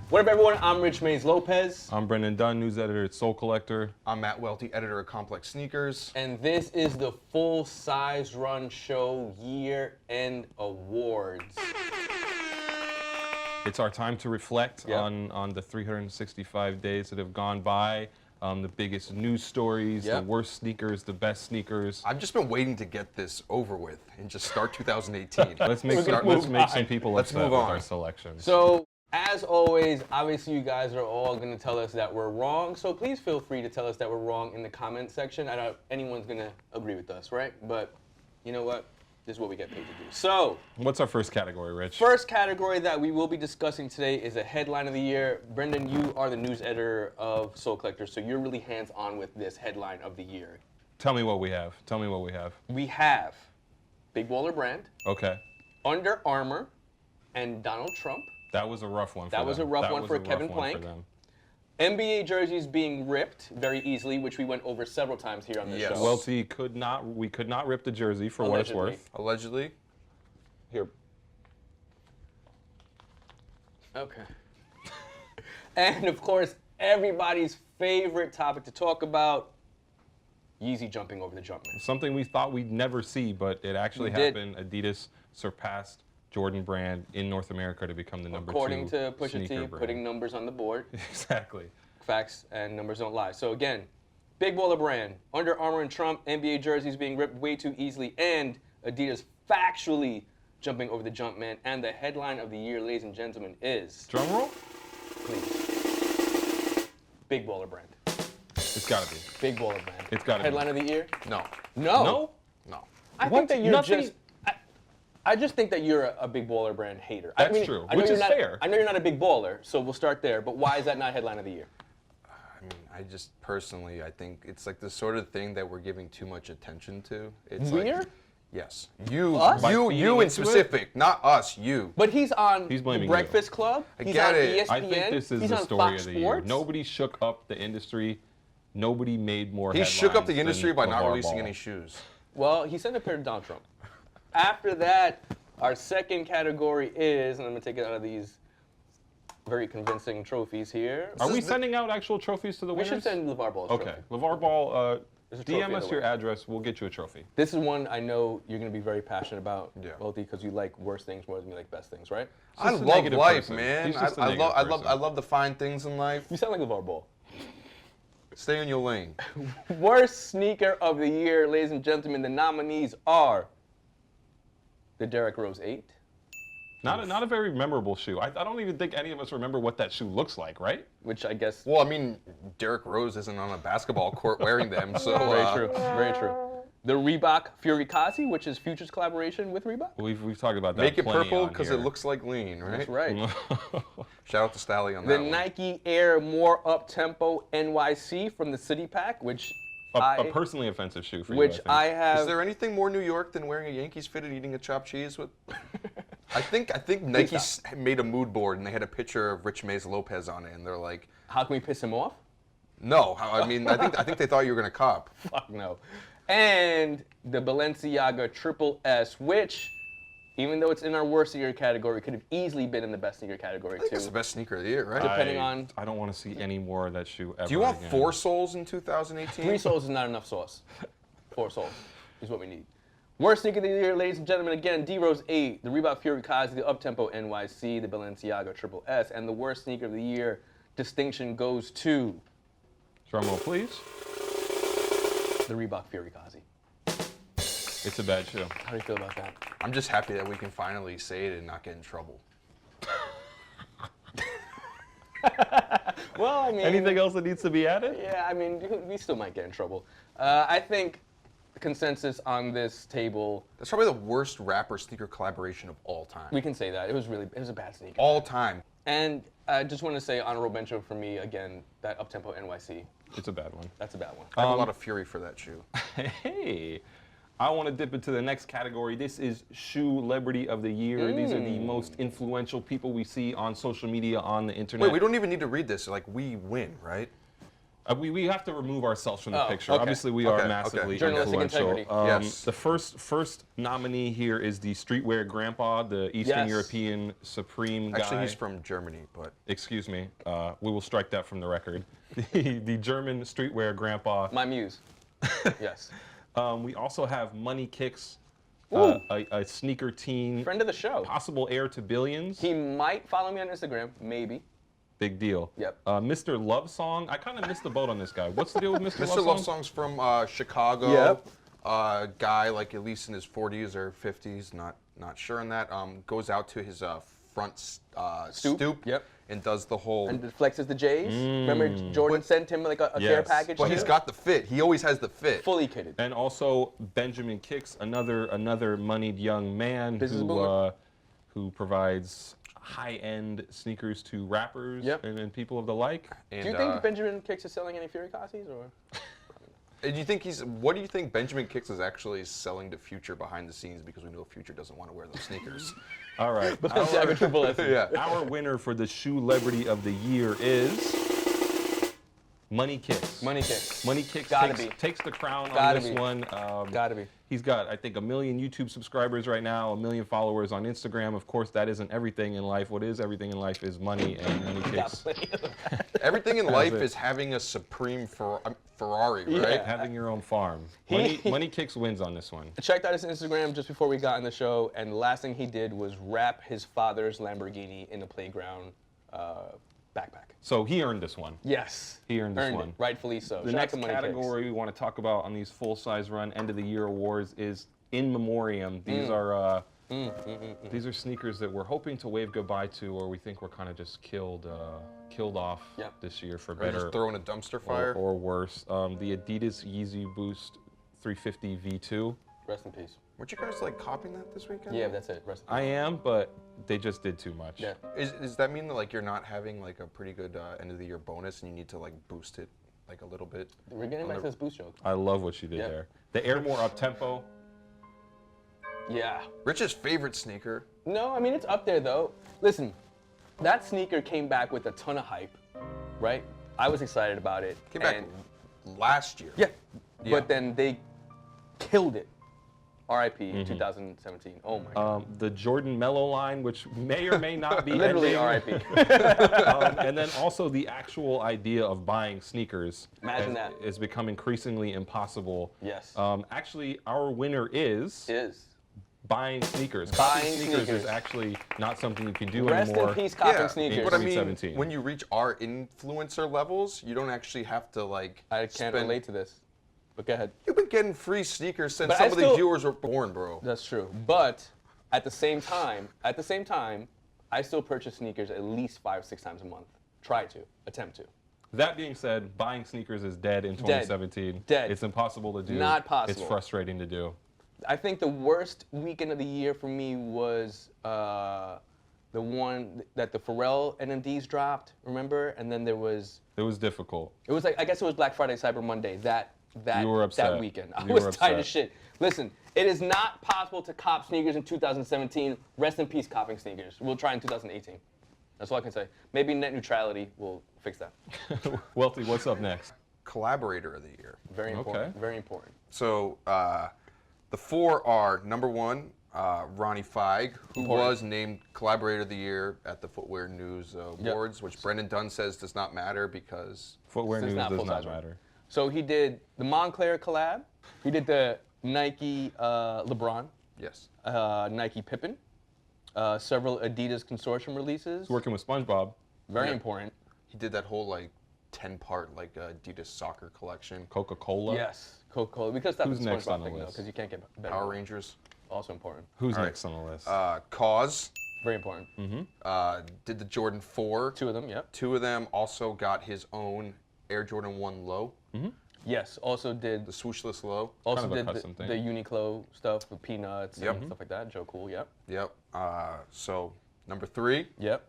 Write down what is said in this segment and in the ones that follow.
What up, everyone? I'm Rich Mays Lopez. I'm Brendan Dunn, news editor at Soul Collector. I'm Matt Welty, editor of Complex Sneakers. And this is the full size run show year-end awards. It's our time to reflect on the 365 days that have gone by, the biggest news stories, the worst sneakers, the best sneakers. I've just been waiting to get this over with and just start 2018. Let's make some people upset with our selections. So, as always, obviously you guys are all going to tell us that we're wrong, so please feel free to tell us that we're wrong in the comment section. I doubt anyone's going to agree with us, right? But you know what? This is what we get paid to do. So, what's our first category, Rich? First category that we will be discussing today is a headline of the year. Brendan, you are the news editor of Soul Collector, so you're really hands-on with this headline of the year. Tell me what we have. We have Big Baller Brand, Okay. Under Armour, and Donald Trump. That was a rough one for them. That was a rough one for Kevin Plank. NBA jerseys being ripped very easily, which we went over several times here on this show. Welty we could not rip the jersey for what it's worth. Allegedly. Here. Okay. And of course, everybody's favorite topic to talk about, Yeezy jumping over the Jumpman. Something we thought we'd never see, but it actually happened. Adidas surpassed Jordan Brand in North America to become the number According 2 to Pusha sneaker T, brand. putting numbers on the board. Exactly. Facts and numbers don't lie. So again, Big Baller Brand, Under Armour and Trump, NBA jerseys being ripped way too easily, and Adidas factually jumping over the Jumpman. And the headline of the year, ladies and gentlemen, is... Drum roll? Please. Big Baller Brand. It's gotta be. Big Baller Brand. It's gotta be. Headline of the year? No. No? No? No. I think that you're I just think that you're a Big Baller Brand hater. That's true, which is fair. I know you're not a big baller, so we'll start there. But why is that not headline of the year? I mean, I just personally, I think it's like the sort of thing that we're giving too much attention to. It's We're? like, yes. You, Us? you in specific, not us, you. But he's on He's blaming the Breakfast Club. He's get on it. ESPN. I think this is he's the on story Fox of the year. Sports. Nobody shook up the industry. Nobody made more He headlines shook up the than industry by not LeVar releasing Ball. any shoes. Well, he sent a pair to Donald Trump. After that, our second category is, and I'm going to take it out of these very convincing trophies here. Are we sending out actual trophies to the We winners? should send LeVar Ball a Okay. trophy. LeVar Ball, There's a trophy DM in us the your way. address. We'll get you a trophy. This is one I know you're going to be very passionate about, Yeah. Welty, because you like worse things more than you like best things, right? I just a love negative life, person. man. He's just a I negative person. love the fine things in life. You sound like LeVar Ball. Stay in your lane. Worst sneaker of the year, ladies and gentlemen. The nominees are the Derrick Rose 8. Not a very memorable shoe. I don't even think any of us remember what that shoe looks like, right? Which I guess... Well, I mean, Derrick Rose isn't on a basketball court wearing them, so... Very true, very true. The Reebok Fury Kazi, which is Future's collaboration with Reebok. We've talked about that. Make it plenty purple on because here. it looks like lean, right? That's right. Shout out to Stally on The that one. Nike Air More Up-Tempo NYC from the City Pack, which a personally offensive shoe for which you, I I think. have... Is there anything more New York than wearing a Yankees fit and eating a chopped cheese with? I think Nike made a mood board and they had a picture of Rich Mays Lopez on it, and they're like, How can we piss him off? no. I mean, I think they thought you were gonna cop. Fuck no. And the Balenciaga Triple S, which, even though it's in our worst sneaker category, could have easily been in the best sneaker category I think too. it's the best sneaker of the year, right? Depending on... I don't want to see any more of that shoe ever Do you want again. 4 soles in 2018? 3 soles is not enough sauce. 4 soles is what we need. Worst sneaker of the year, ladies and gentlemen. Again, D-Rose 8, the Reebok Fury Kazi, the Uptempo NYC, the Balenciaga Triple S, and the worst sneaker of the year distinction goes to Drum roll, please. the Reebok Fury Kazi. It's a bad shoe. How do you feel about that? I'm just happy that we can finally say it and not get in trouble. Well, I mean... Anything else that needs to be added? Yeah, I mean, we still might get in trouble. I think the consensus on this table, That's probably the worst rapper sneaker collaboration of all time. we can say that. It was a bad sneaker. All time. And I just want to say honorable mention for me, again, that Uptempo NYC. It's a bad one. That's a bad one. I have a lot of fury for that shoe. Hey, I want to dip into the next category. This is Shoe Celebrity of the Year. These are the most influential people we see on social media, on the internet. Wait, we don't even need to read this. Like, we win, right? We have to remove ourselves from the picture. okay. Obviously, we are massively Journalistic influential. integrity. Yes. The first nominee here is the streetwear grandpa, the Eastern European supreme guy. Actually, he's from Germany, but Excuse me. We will strike that from the record. The German streetwear grandpa. My muse. Yes. We also have Money Kicks, a sneaker teen. Friend of the show. Possible heir to billions. He might follow me on Instagram, maybe. Big deal. Yep. Mr. Love Song. I kind of missed the boat on this guy. What's the deal with Mr. Mr. Love Song's from Chicago. Yep. Guy like at least in his 40s or 50s, not sure on that. Goes out to his front stoop. Yep. And does the whole. And flexes the J's. Remember, Jordan sent him like a care package. But he's got the fit. He always has the fit. Fully kitted. And also Benjamin Kicks, another moneyed young man who provides high-end sneakers to rappers and people of the like. Do you think Benjamin Kicks is selling any Fury Costies, or? Do you think what do you think Benjamin Kicks is actually selling to Future behind the scenes, because we know Future doesn't want to wear those sneakers? All right. Our winner for the Shoe Celebrity of the Year is Money Kicks. Money Kicks. Money Kicks takes the crown on this one. Gotta be. He's got, I think, 1 million YouTube subscribers right now, 1 million followers on Instagram. Of course, that isn't everything in life. What is everything in life is money, and Money Kicks. Everything in life is having a supreme Ferrari, right? Having your own farm. Money Kicks wins on this one. I checked out his Instagram just before we got in the show, and the last thing he did was wrap his father's Lamborghini in the playground backpack. So he earned this one. Yes. He earned this one. It, rightfully so. The next category we want to talk about on these full-size run end of the year awards is in memoriam. These are these are sneakers that we're hoping to wave goodbye to, or we think we're kind of just killed off this year for better. Or just throw in a dumpster fire. Or worse. The Adidas Yeezy Boost 350 V2. Rest in peace. Weren't you guys like copying that this weekend? Yeah, that's it. Rest in peace. I am, but they just did too much. Yeah. Does that mean that like you're not having like a pretty good end of the year bonus, and you need to like boost it like a little bit? We're getting back to this boost joke. I love what she did there. The Airmore Up Tempo. Yeah. Rich's favorite sneaker. No, I mean, it's up there, though. Listen, that sneaker came back with a ton of hype, right? I was excited about it. Came back last year. Yeah. But then they killed it. R.I.P. 2017. Oh, my God. The Jordan Mellow line, which may or may not be Literally ending. R.I.P. And then also the actual idea of buying sneakers. Imagine that. Is become increasingly impossible. Yes. Actually, our winner is buying sneakers. Copying sneakers is actually not something you can do Rest anymore. in peace, copying sneakers. But I mean, when you reach our influencer levels, you don't actually have to like. I can't relate to this. But go ahead. You've been getting free sneakers since some of the viewers were born, bro. That's true. But at the same time, I still purchase sneakers at least 5-6 times a month. Try to, attempt to. That being said, buying sneakers is dead in 2017. Dead. It's impossible to do. Not possible. It's frustrating to do. I think the worst weekend of the year for me was the one that the Pharrell NMDs dropped, remember? And then there was... It was difficult. It was like, I guess it was Black Friday, Cyber Monday, that you were upset. That weekend. I was tired as shit. Listen, it is not possible to cop sneakers in 2017. Rest in peace, copping sneakers. We'll try in 2018. That's all I can say. Maybe net neutrality will fix that. Welty, what's up next? Collaborator of the year. Very important. Okay. Very important. So the four are number one, Ronnie Feig, who was named Collaborator of the Year at the Footwear News Awards, which Brendan Dunn says does not matter because Footwear News does not matter. So he did the Moncler collab. He did the Nike LeBron. Yes. Nike Pippen. Several Adidas consortium releases. He's working with SpongeBob. Very important. He did that whole like 10-part like Adidas soccer collection. Coca-Cola. Yes, Coca-Cola. Because that's Who's next on the list? Because you can't get better. Power Rangers. Also important. Who's next on the list? Cause. Very important. Did the Jordan 4. 2 of them, yep. 2 of them also got his own Air Jordan 1 low. Yes, also did the swooshless low. Also did the Uniqlo stuff with peanuts and stuff like that. Joe Cool, yep. Yep. So number 3. Yep.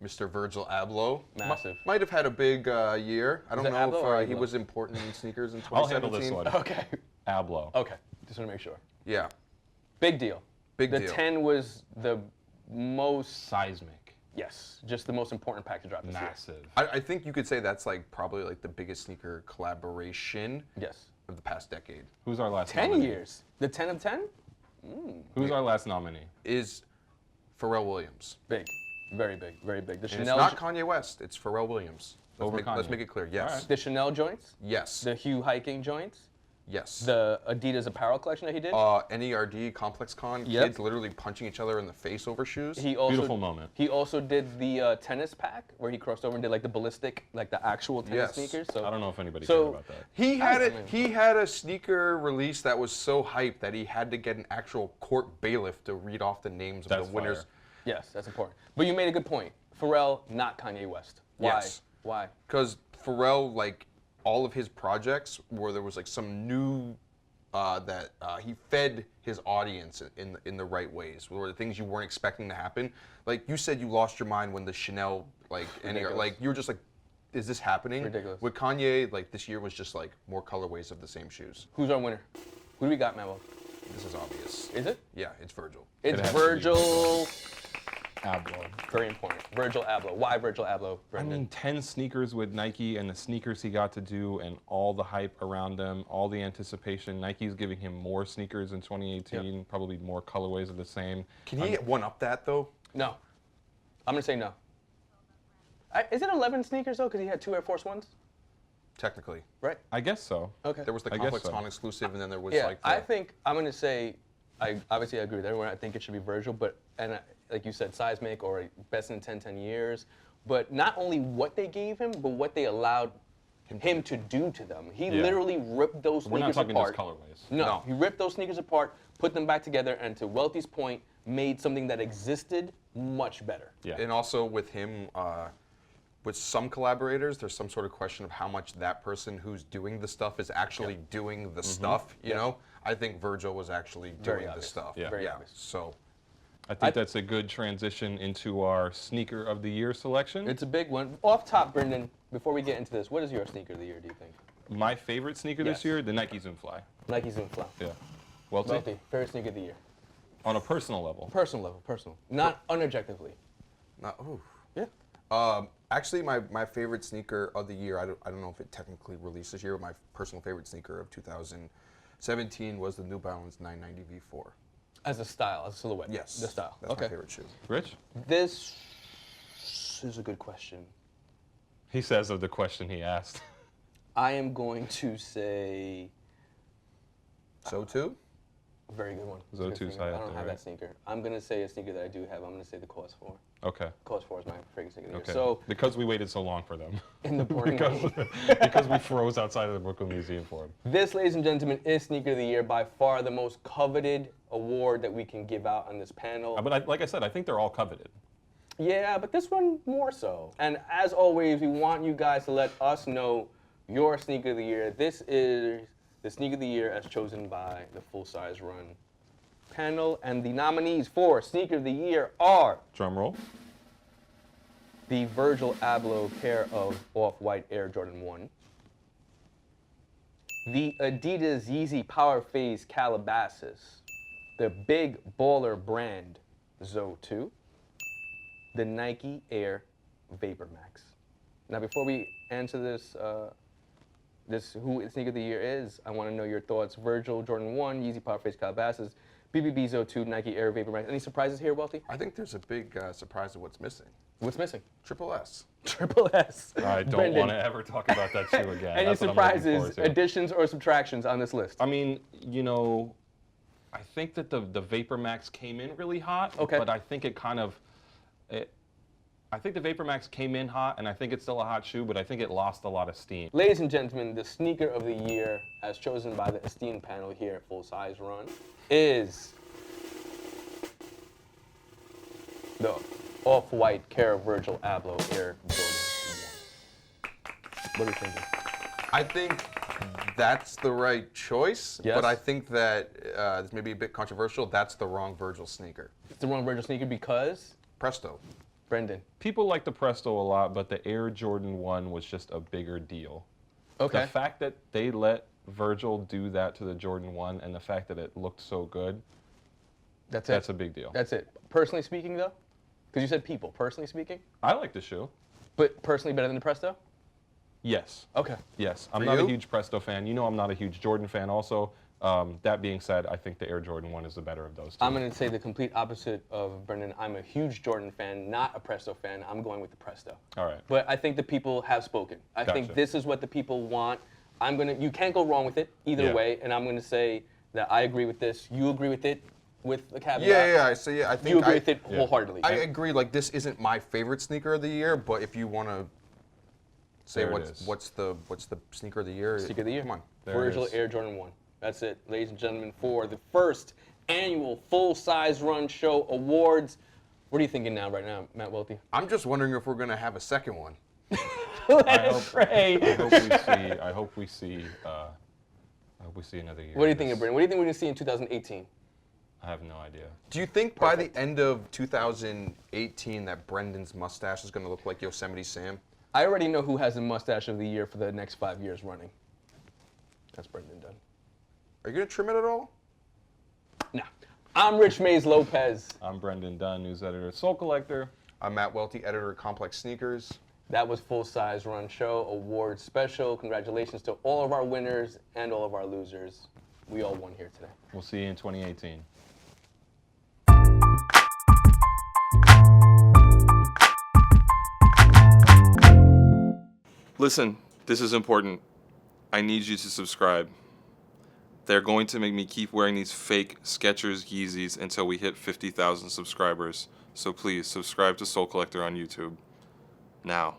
Mr. Virgil Abloh. Massive. Might have had a big year. I don't know if he was important in sneakers in 2017. I'll handle this one. Okay. Abloh. Okay. Just want to make sure. Yeah. Big deal. Big deal. The 10 was the most seismic. Yes, just the most important pack to drop this year. Massive. I think you could say that's like probably like the biggest sneaker collaboration Yes. of the past decade. Who's our last 10 nominee? years. The 10 of 10? Who's our last nominee? Is Pharrell Williams. Big. Very big. Very big. The And it's Chanel, not Kanye West, it's Pharrell Williams. Over Let's Kanye. make it clear. Yes. All right. the Chanel joints, Yes. the Hue hiking joints, Yes. the Adidas apparel collection that he did. NERD Complex Con, Yep. kids literally punching each other in the face over shoes. He also, Beautiful moment. He also did the tennis pack where he crossed over and did like the ballistic, like the actual tennis Yes. sneakers. So I don't know if anybody So- cared about that. He had I it. mean- He had a sneaker release that was so hyped that he had to get an actual court bailiff to read off the names of That's the winners. fire. Yes, that's important. But you made a good point. Pharrell, not Kanye West. Why? Yes. Why? Because Pharrell, like all of his projects, where there was like some new that he fed his audience in the right ways, where the things you weren't expecting to happen. Like you said, you lost your mind when the Chanel Ridiculous. like you were just like, is this happening? Ridiculous. With Kanye, like this year was just like more colorways of the same shoes. Who's our winner? Who do we got, Memo? This is obvious. Is it? Yeah, it's Virgil. It's has to be Virgil. Abloh. Very important. Virgil Abloh. Why Virgil Abloh, I Brendan? mean, 10 sneakers with Nike and the sneakers he got to do and all the hype around them, all the anticipation. Nike's giving him more sneakers in 2018, probably more colorways of the same. Can he one up that though? No. I'm going to say no. Is it 11 sneakers, though? Because he had 2 Air Force Ones? Technically, Right. I guess so. Okay. there was the I guess Complex so. Con exclusive, and then there was Yeah, like the, I think I'm going to say, I obviously agree with everyone. I think it should be Virgil, but, like you said, seismic or best in 10 years. But not only what they gave him, but what they allowed him to do to them. He Yeah. literally ripped those We're not sneakers talking just apart. colorways. No, he ripped those sneakers apart, put them back together, and to Welty's point, made something that existed much better. Yeah. and also with him, with some collaborators, there's some sort of question of how much that person who's doing the stuff is actually doing the stuff. You know, I think Virgil was actually Very doing the obvious. stuff. Yeah. Very obvious. So I think that's a good transition into our sneaker of the year selection. It's a big one. Off top, Brendan, before we get into this, what is your sneaker of the year, do you think? My favorite sneaker Yes. this year, the Nike Zoom Fly. Nike Zoom Fly. Yeah. Welty, Welty, favorite sneaker of the year. on a personal level. Personal level, personal. Not unobjectively. ooh. Yeah. Actually, my favorite sneaker of the year, I don't know if it technically released this year, but my personal favorite sneaker of 2017 was the New Balance 990 V4. As a style, as a silhouette. Yes. The style. That's okay. my favorite shoe. Rich? This is a good question. He says of the question he asked. I am going to say So too? a very good one. It's a Zoe good 2's sneaker. high I up don't there, have right? that sneaker. I'm going to say a sneaker that I do have. I'm going to say the Cause 4. Okay. Cause 4 is my favorite sneaker of the Okay. year. So, because we waited so long for them. in the boring because we froze outside of the Brooklyn Museum for them. This, ladies and gentlemen, is Sneaker of the Year, by far the most coveted award that we can give out on this panel. But like I said, I think they're all coveted. Yeah, but this one more so. And as always, we want you guys to let us know your Sneaker of the Year. This is the Sneaker of the Year as chosen by the Full Size Run panel. And the nominees for Sneaker of the Year are Drum roll. the Virgil Abloh pair of Off-White Air Jordan 1, the Adidas Yeezy Power Phase Calabasas, the Big Baller Brand Zoe 2, the Nike Air Vapor Max. Now, before we answer this, who Sneaker of the Year is, I want to know your thoughts. Virgil Jordan 1, Yeezy Power Phase Calabasas, BBB Zoe 2, Nike Air Vapor Max. Any surprises here, Welty? I think there's a big surprise of what's missing. What's missing? Triple S. Triple S. I don't Brendan, want to ever talk about that shoe again. Any That's what I'm looking surprises, forward to. additions, or subtractions on this list? I mean, you know, I think that the Vapor Max came in really hot. Okay. But I think it kind of, I think the Vapor Max came in hot, and I think it's still a hot shoe, but I think it lost a lot of steam. Ladies and gentlemen, the Sneaker of the Year, as chosen by the esteemed panel here at Full Size Run, is the Off-White Cara Virgil Abloh Air Jordan 1. What are you thinking? I think that's the right choice, Yes. but I think that this may be a bit controversial. That's the wrong Virgil sneaker. It's the wrong Virgil sneaker because, Presto. Brendan. People like the Presto a lot, but the Air Jordan 1 was just a bigger deal. Okay. The fact that they let Virgil do that to the Jordan 1 and the fact that it looked so good, That's it. that's a big deal. That's it. Personally speaking, though, Because you said people, personally speaking? I like the shoe. But personally better than the Presto? Yes. Okay. Yes. I'm For not a you? huge Presto fan. You know I'm not a huge Jordan fan also. That being said, I think the Air Jordan 1 is the better of those two. I'm going to say the complete opposite of Brendan. I'm a huge Jordan fan, not a Presto fan. I'm going with the Presto. All right. But I think the people have spoken. I think Gotcha. this is what the people want. You can't go wrong with it either Yeah. way, and I'm going to say that I agree with this. You agree with it with the caveat? Yeah. So yeah, I think You agree with it wholeheartedly. I agree. Like this isn't my favorite sneaker of the year, but if you want to say There it is. what's the sneaker of the year? Sneaker of the year. Come on. There it Virgil is. Air Jordan 1. That's it, ladies and gentlemen, for the first annual full-size run show awards. What are you thinking right now, Matt Welty? I'm just wondering if we're gonna have a second one. Let us pray. I hope we see another year. What do you of think, this. Brendan? What do you think we're going to see in 2018? I have no idea. Do you think by the end of 2018 that Brendan's mustache is gonna look like Yosemite Sam? I already know who has the mustache of the year for the next 5 years running. That's Brendan Dunn. Are you gonna trim it at all? Nah. I'm Rich Mays Lopez. I'm Brendan Dunn, news editor at Soul Collector. I'm Matt Welty, editor of Complex Sneakers. That was Full Size Run Show Award Special. Congratulations to all of our winners and all of our losers. We all won here today. We'll see you in 2018. Listen, this is important. I need you to subscribe. They're going to make me keep wearing these fake Skechers Yeezys until we hit 50,000 subscribers. So please subscribe to Soul Collector on YouTube. Now.